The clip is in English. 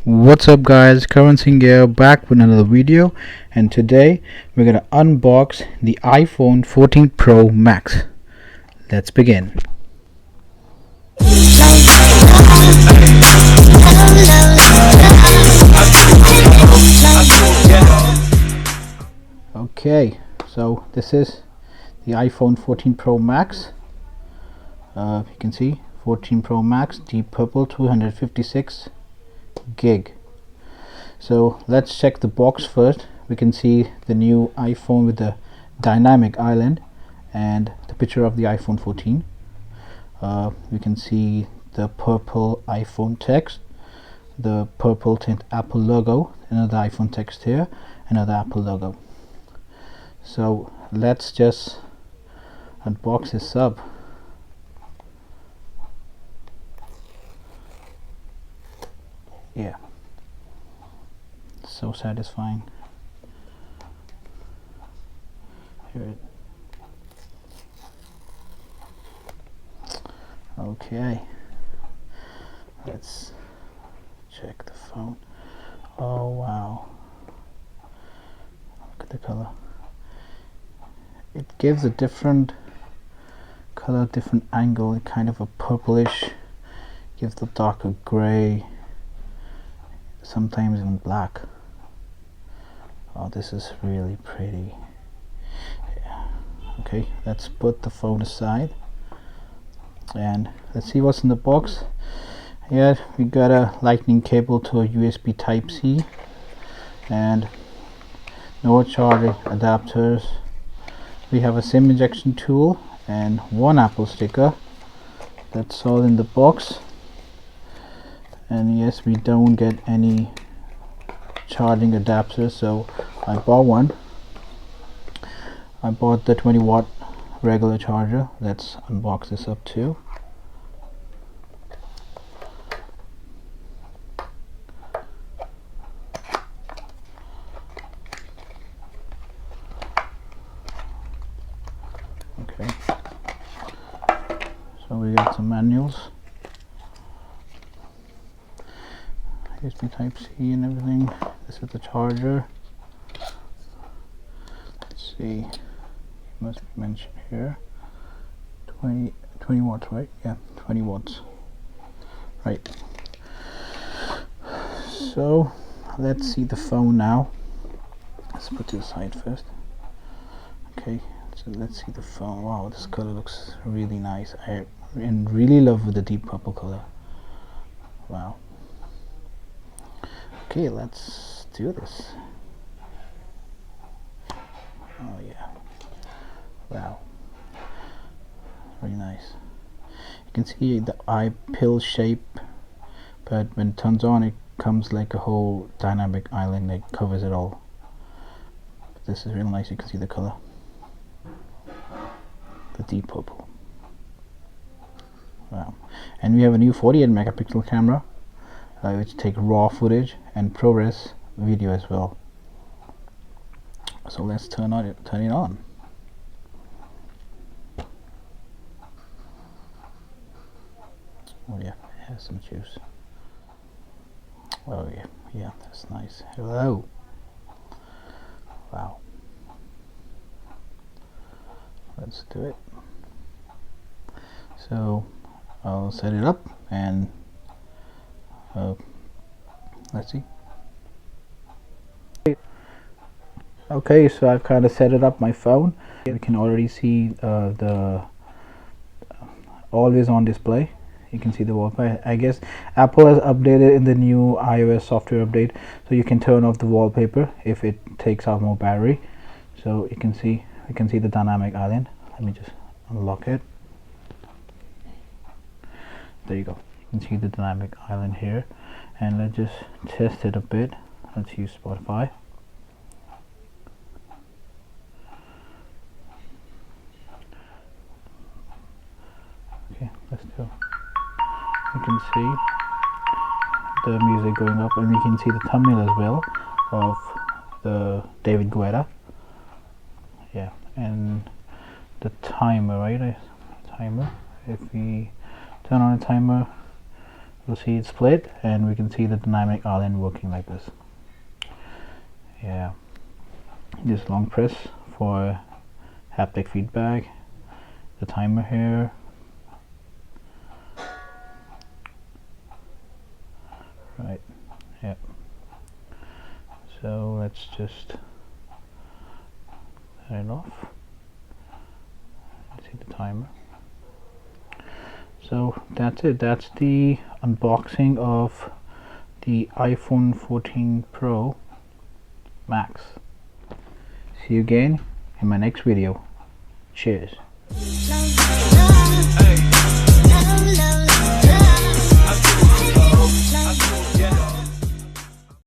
What's up guys, Karan Singh here, back with another video, and today we're gonna unbox the iPhone 14 Pro Max. Let's begin. Okay, so this is the iPhone 14 Pro Max. You can see 14 Pro Max, deep purple, 256 gig. So let's check the box first. We can see the new iPhone with the dynamic island and the picture of the iPhone 14. We can see the purple iPhone text, the purple tint Apple logo, another iPhone text here, another Apple logo. So let's just unbox this up. Yeah, so satisfying. Okay, let's check the phone. Oh wow, look at the color. It gives a different color, different angle, kind of a purplish, gives the darker gray, sometimes even black. Oh, this is really pretty. Yeah. Okay, let's put the phone aside and let's see what's in the box. Yeah, we got a lightning cable to a USB type C and no charging adapters. We have a SIM injection tool and one Apple sticker. That's all in the box. And yes, we don't get any charging adapters, so I bought one. I bought the 20-watt regular charger. Let's unbox this up too. Okay, so we got some manuals, USB type C and everything. This is the charger. Let's see, must be mentioned here, 20 watts, right? Yeah, 20 watts, right. So let's see the phone now. Let's put it aside first. Okay, so let's see the phone. Wow, this color looks really nice. I'm really love with the deep purple color. Wow. Okay, let's do this. Oh yeah, wow, very nice. You can see the eye pill shape, but when it turns on it comes like a whole dynamic island that covers it all. This is real nice. You can see the color, the deep purple. Wow. And we have a new 48 megapixel camera which take raw footage and ProRes video as well. So let's turn it on. Oh yeah, it has some juice. Oh yeah, that's nice. Hello. Wow. Let's do it. So I'll set it up and let's see. Okay, so I've kind of set it up my phone. You can already see the always on display. You can see the wallpaper. I guess Apple has updated in the new iOS software update, so you can turn off the wallpaper if it takes out more battery. So you can see the dynamic island. Let me just unlock it. There you go. You can see the dynamic island here, and let's just test it a bit. Let's use Spotify. Okay, let's do. You can see the music going up, and you can see the thumbnail as well of the David Guetta. Yeah, and the timer, right? Timer. If we turn on a timer, you'll see it split, and we can see the dynamic island working like this. Yeah, just long press for haptic feedback. The timer here. Right, yep. So let's just turn it off. See the timer. So that's it. That's the unboxing of the iPhone 14 Pro Max. See you again in my next video. Cheers.